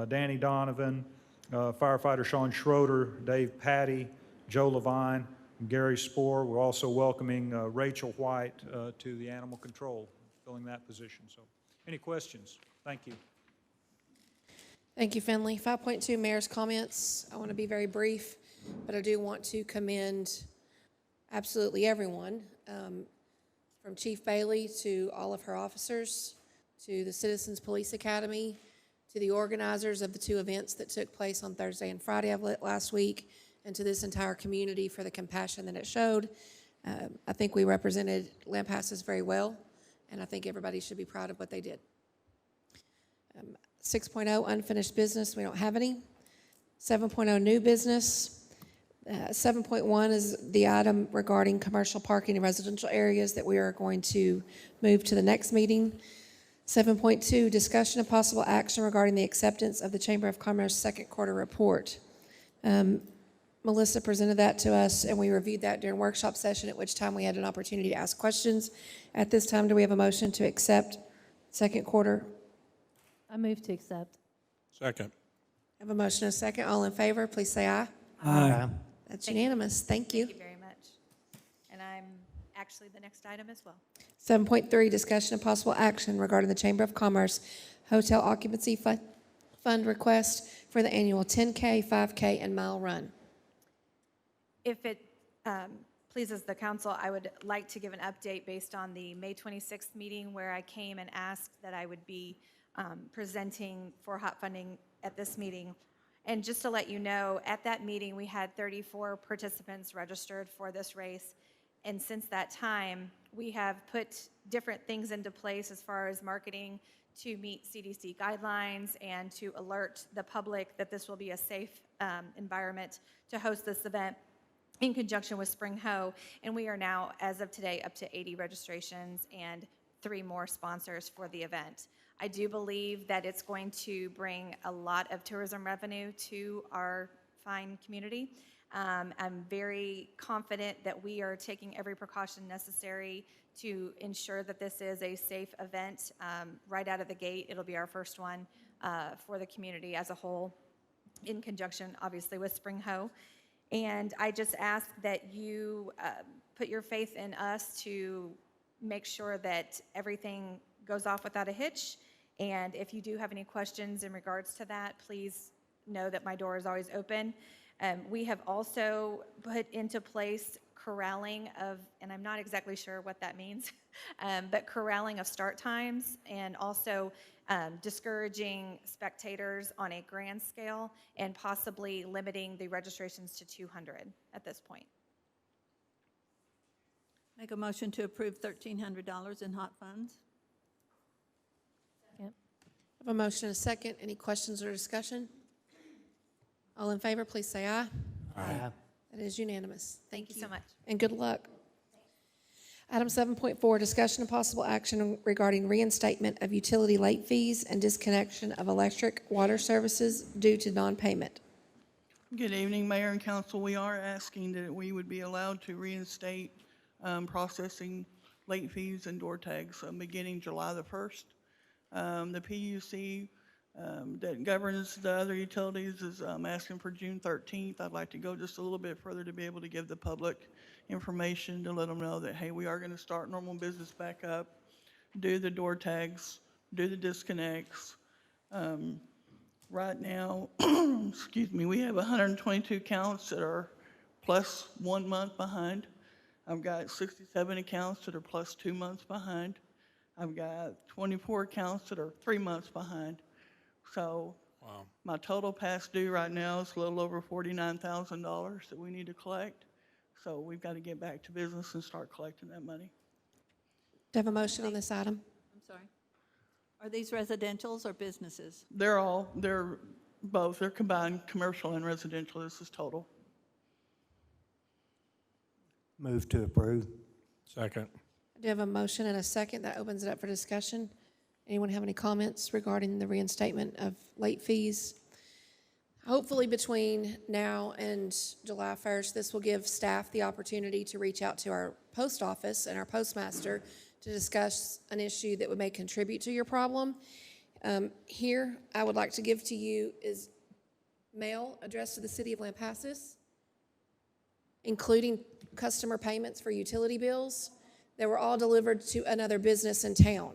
Danny Donovan, Firefighter Sean Schroeder, Dave Patty, Joe Levine, and Gary Spohr. We're also welcoming Rachel White to the Animal Control, filling that position. So, any questions? Thank you. Thank you, Finley. 5.2, Mayor's comments. I want to be very brief, but I do want to commend absolutely everyone, from Chief Bailey to all of her officers, to the Citizens Police Academy, to the organizers of the 2 events that took place on Thursday and Friday of last week, and to this entire community for the compassion that it showed. I think we represented Lampasas very well, and I think everybody should be proud of what they did. 6.0, unfinished business, we don't have any. 7.0, new business. 7.1 is the item regarding commercial parking in residential areas that we are going to move to the next meeting. 7.2, discussion of possible action regarding the acceptance of the Chamber of Commerce second quarter report. Melissa presented that to us, and we reviewed that during workshop session, at which time we had an opportunity to ask questions. At this time, do we have a motion to accept second quarter? I move to accept. Second. I have a motion and a second. All in favor, please say aye. Aye. That's unanimous. Thank you. Thank you very much. And I'm actually the next item as well. 7.3, discussion of possible action regarding the Chamber of Commerce Hotel Occupancy Fund request for the annual 10K, 5K, and mile run. If it pleases the council, I would like to give an update based on the May 26th meeting where I came and asked that I would be presenting for hot funding at this meeting. And just to let you know, at that meeting, we had 34 participants registered for this race. And since that time, we have put different things into place as far as marketing to meet CDC guidelines and to alert the public that this will be a safe environment to host this event in conjunction with Spring Ho. And we are now, as of today, up to 80 registrations and 3 more sponsors for the event. I do believe that it's going to bring a lot of tourism revenue to our fine community. I'm very confident that we are taking every precaution necessary to ensure that this is a safe event. Right out of the gate, it'll be our first one for the community as a whole, in conjunction, obviously, with Spring Ho. And I just ask that you put your faith in us to make sure that everything goes off without a hitch. And if you do have any questions in regards to that, please know that my door is always open. We have also put into place corralling of, and I'm not exactly sure what that means, but corralling of start times, and also discouraging spectators on a grand scale and possibly limiting the registrations to 200 at this point. Make a motion to approve $1,300 in hot funds. I have a motion and a second. Any questions or discussion? All in favor, please say aye. Aye. That is unanimous. Thank you so much. And good luck. Item 7.4, discussion and possible action regarding reinstatement of utility late fees and disconnection of electric water services due to non-payment. Good evening, Mayor and Council. We are asking that we would be allowed to reinstate processing late fees and door tags beginning July the 1st. The PUC that governs the other utilities is asking for June 13th. I'd like to go just a little bit further to be able to give the public information to let them know that, hey, we are going to start normal business back up, do the door tags, do the disconnects. Right now, excuse me, we have 122 accounts that are plus 1 month behind. I've got 67 accounts that are plus 2 months behind. I've got 24 accounts that are 3 months behind. So my total past due right now is a little over $49,000 that we need to collect. So we've got to get back to business and start collecting that money. Do I have a motion on this item? I'm sorry. Are these residentials or businesses? They're both. They're combined, commercial and residential. This is total. Move to approve. Second. I do have a motion and a second. That opens it up for discussion. Anyone have any comments regarding the reinstatement of late fees? Hopefully between now and July 1st, this will give staff the opportunity to reach out to our post office and our postmaster to discuss an issue that may contribute to your problem. Here, I would like to give to you is mail addressed to the city of Lampasas, including customer payments for utility bills that were all delivered to another business in town.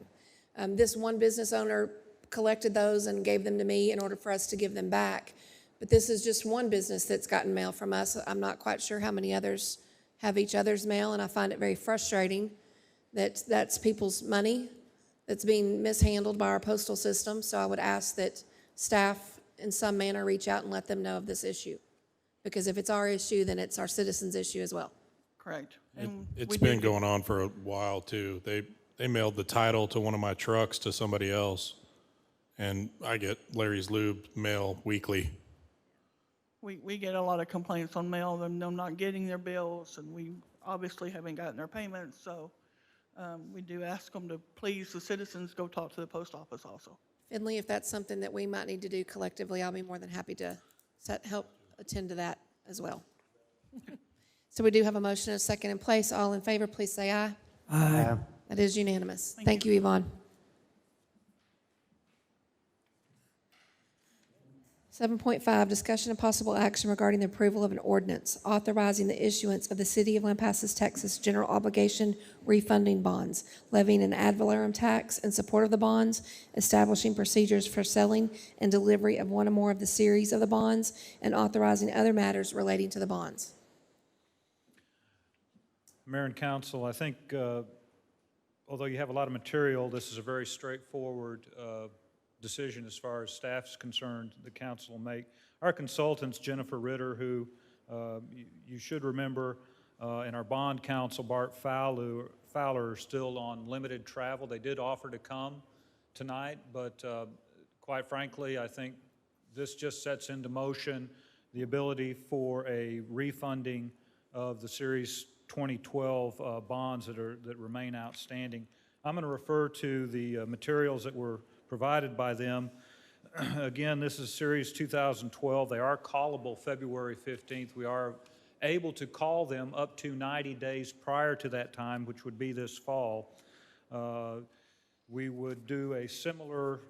This one business owner collected those and gave them to me in order for us to give them back. But this is just one business that's gotten mail from us. I'm not quite sure how many others have each other's mail, and I find it very frustrating that that's people's money that's being mishandled by our postal system. So I would ask that staff in some manner reach out and let them know of this issue. Because if it's our issue, then it's our citizens' issue as well. Correct. It's been going on for a while, too. They mailed the title to one of my trucks to somebody else, and I get Larry's Lube mail weekly. We get a lot of complaints on mail, them not getting their bills, and we obviously haven't gotten their payments, so we do ask them to please, the citizens, go talk to the post office also. Finley, if that's something that we might need to do collectively, I'll be more than happy to help attend to that as well. So we do have a motion and a second in place. All in favor, please say aye. Aye. That is unanimous. Thank you, Yvonne. 7.5, discussion and possible action regarding the approval of an ordinance authorizing the issuance of the City of Lampasas, Texas general obligation refunding bonds, levying an ad valorem tax in support of the bonds, establishing procedures for selling and delivery of one or more of the series of the bonds, and authorizing other matters relating to the bonds. Mayor and Council, I think although you have a lot of material, this is a very straightforward decision as far as staff's concerned the council will make. Our consultants, Jennifer Ritter, who you should remember, and our bond counsel, Bart Fowler, are still on limited travel. They did offer to come tonight, but quite frankly, I think this just sets into motion the ability for a refunding of the Series 2012 bonds that remain outstanding. I'm going to refer to the materials that were provided by them. Again, this is Series 2012. They are callable February 15th. We are able to call them up to 90 days prior to that time, which would be this fall. We would do a similar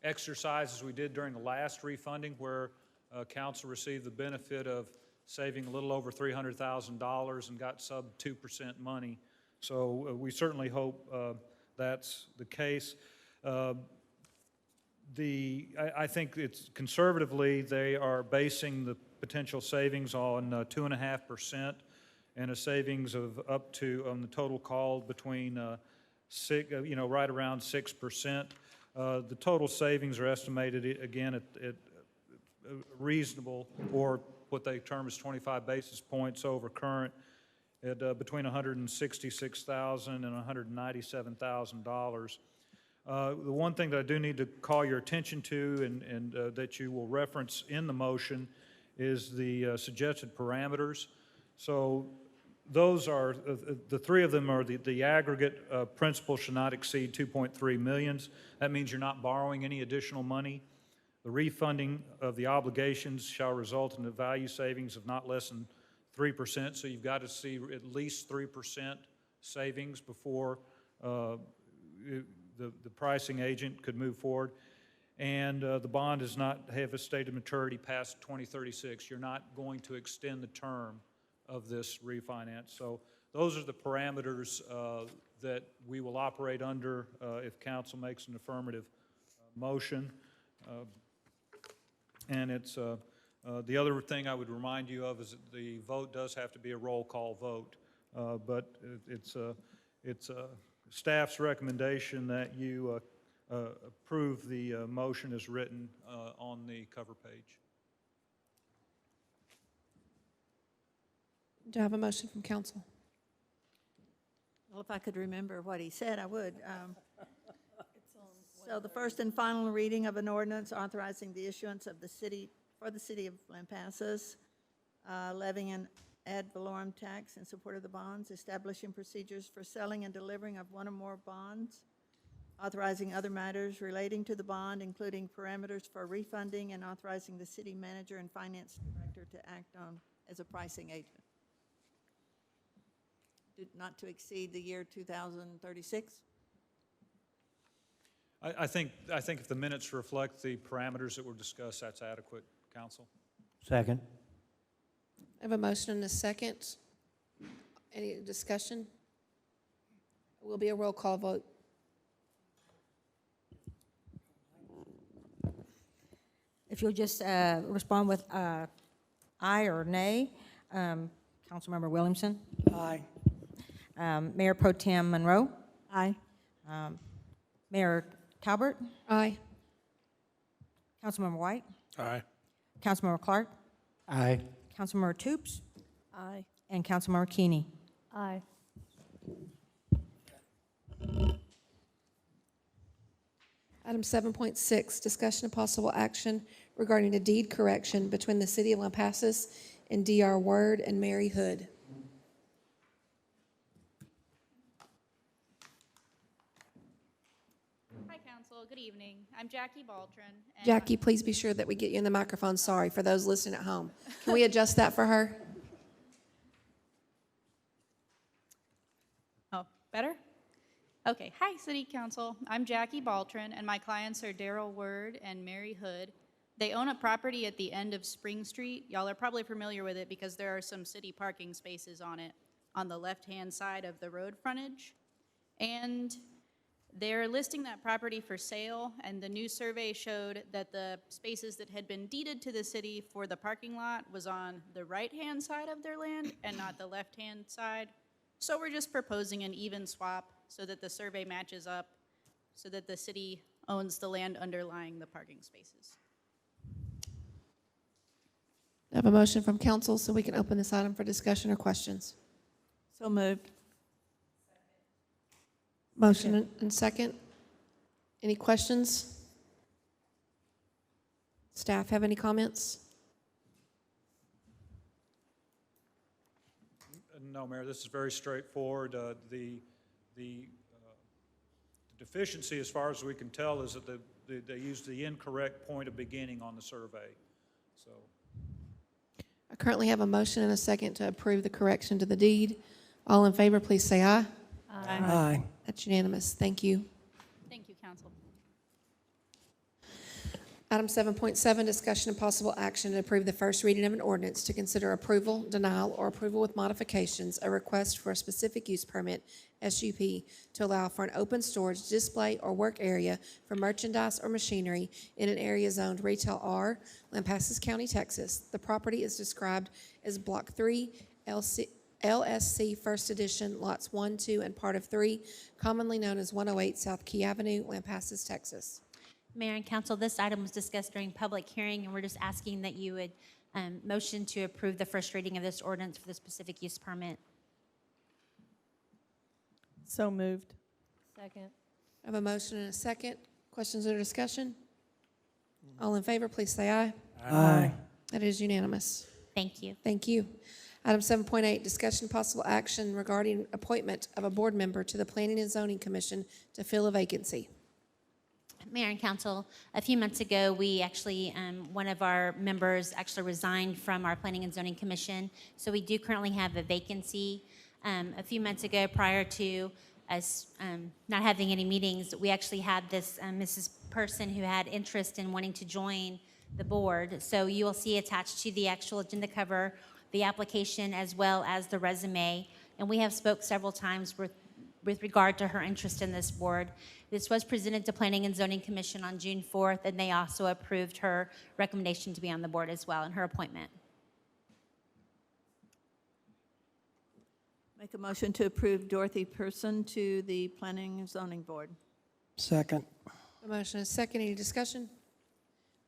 exercise as we did during the last refunding, where council received the benefit of saving a little over $300,000 and got sub 2% money. So we certainly hope that's the case. I think it's conservatively, they are basing the potential savings on 2.5% and a savings of up to, on the total call, between right around 6%. The total savings are estimated, again, at reasonable, or what they term as 25 basis points over current, at between $166,000 and $197,000. The one thing that I do need to call your attention to, and that you will reference in the motion, is the suggested parameters. So Those are, the three of them are the aggregate principal should not exceed 2.3 millions. That means you're not borrowing any additional money. The refunding of the obligations shall result in a value savings of not less than 3%. So you've got to see at least 3% savings before the pricing agent could move forward. And the bond does not have a stated maturity past 2036. You're not going to extend the term of this refinance. So those are the parameters that we will operate under if council makes an affirmative motion. And it's, the other thing I would remind you of is that the vote does have to be a roll call vote. But it's staff's recommendation that you approve the motion as written on the cover page. Do I have a motion from council? Well, if I could remember what he said, I would. So the first and final reading of an ordinance authorizing the issuance of the city, for the city of Lampasas, levying an ad valorem tax in support of the bonds, establishing procedures for selling and delivering of one or more bonds, authorizing other matters relating to the bond, including parameters for refunding, and authorizing the city manager and finance director to act on as a pricing agent. Not to exceed the year 2036? I think if the minutes reflect the parameters that were discussed, that's adequate, council. Second. I have a motion and a second. Any discussion? It will be a roll call vote. If you'll just respond with aye or nay. Councilmember Williamson? Aye. Mayor Pro Tem Monroe? Aye. Mayor Talbert? Aye. Councilmember White? Aye. Councilmember Clark? Aye. Councilmember Toops? Aye. And Councilmember Keeney? Aye. Item 7.6, discussion of possible action regarding a deed correction between the City of Lampasas and D.R. Word and Mary Hood. Hi, Council. Good evening. I'm Jackie Baldrin. and- Jackie, please be sure that we get you in the microphone. Sorry for those listening at home. Can we adjust that for her? Oh, better? Okay. Hi, City Council. I'm Jackie Baldrin, and my clients are Daryl Word and Mary Hood. They own a property at the end of Spring Street. Y'all are probably familiar with it because there are some city parking spaces on it on the left-hand side of the road frontage. And they're listing that property for sale, and the new survey showed that the spaces that had been deeded to the city for the parking lot was on the right-hand side of their land and not the left-hand side. So we're just proposing an even swap so that the survey matches up, so that the city owns the land underlying the parking spaces. I have a motion from council so we can open this item for discussion or questions. So moved. Motion and second. Any questions? Staff have any comments? No, Mayor, this is very straightforward. The deficiency, as far as we can tell, is that they used the incorrect point of beginning on the survey. So, I currently have a motion and a second to approve the correction to the deed. All in favor, please say aye. Aye. That's unanimous. Thank you. Thank you, Council. Item 7.7, discussion and possible action to approve the first reading of an ordinance to consider approval, denial, or approval with modifications, a request for a specific use permit, SUP, to allow for an open storage, display, or work area for merchandise or machinery in an area zoned Retail R, Lampasas County, Texas. The property is described as Block 3, LSC First Edition, Lots 1, 2, and Part of 3, commonly known as 108 South Key Avenue, Lampasas, Texas. Mayor and council, this item was discussed during public hearing, and we're just asking that you would motion to approve the first reading of this ordinance for the specific use permit. So moved. Second. I have a motion and a second. Questions or discussion? All in favor, please say aye. Aye. That is unanimous. Thank you. Thank you. Item 7.8, discussion possible action regarding appointment of a board member to the Planning and Zoning Commission to fill a vacancy. Mayor and council, a few months ago, we actually, one of our members actually resigned from our Planning and Zoning Commission. So we do currently have a vacancy. A few months ago, prior to us not having any meetings, we actually had this Mrs. person who had interest in wanting to join the board. So you will see attached to the actual agenda cover the application as well as the resume. And we have spoke several times with regard to her interest in this board. This was presented to Planning and Zoning Commission on June 4th, and they also approved her recommendation to be on the board as well and her appointment. Make a motion to approve Dorothy Person to the Planning and Zoning Board. Second. A motion is second. Any discussion?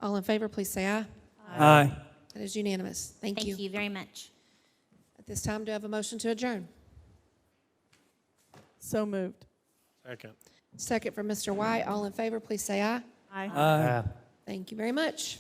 All in favor, please say aye. Aye. That is unanimous. Thank you. Thank you very much. At this time, do I have a motion to adjourn? So moved. Second. Second from Mr. White. All in favor, please say aye. Aye. Aye. Thank you very much.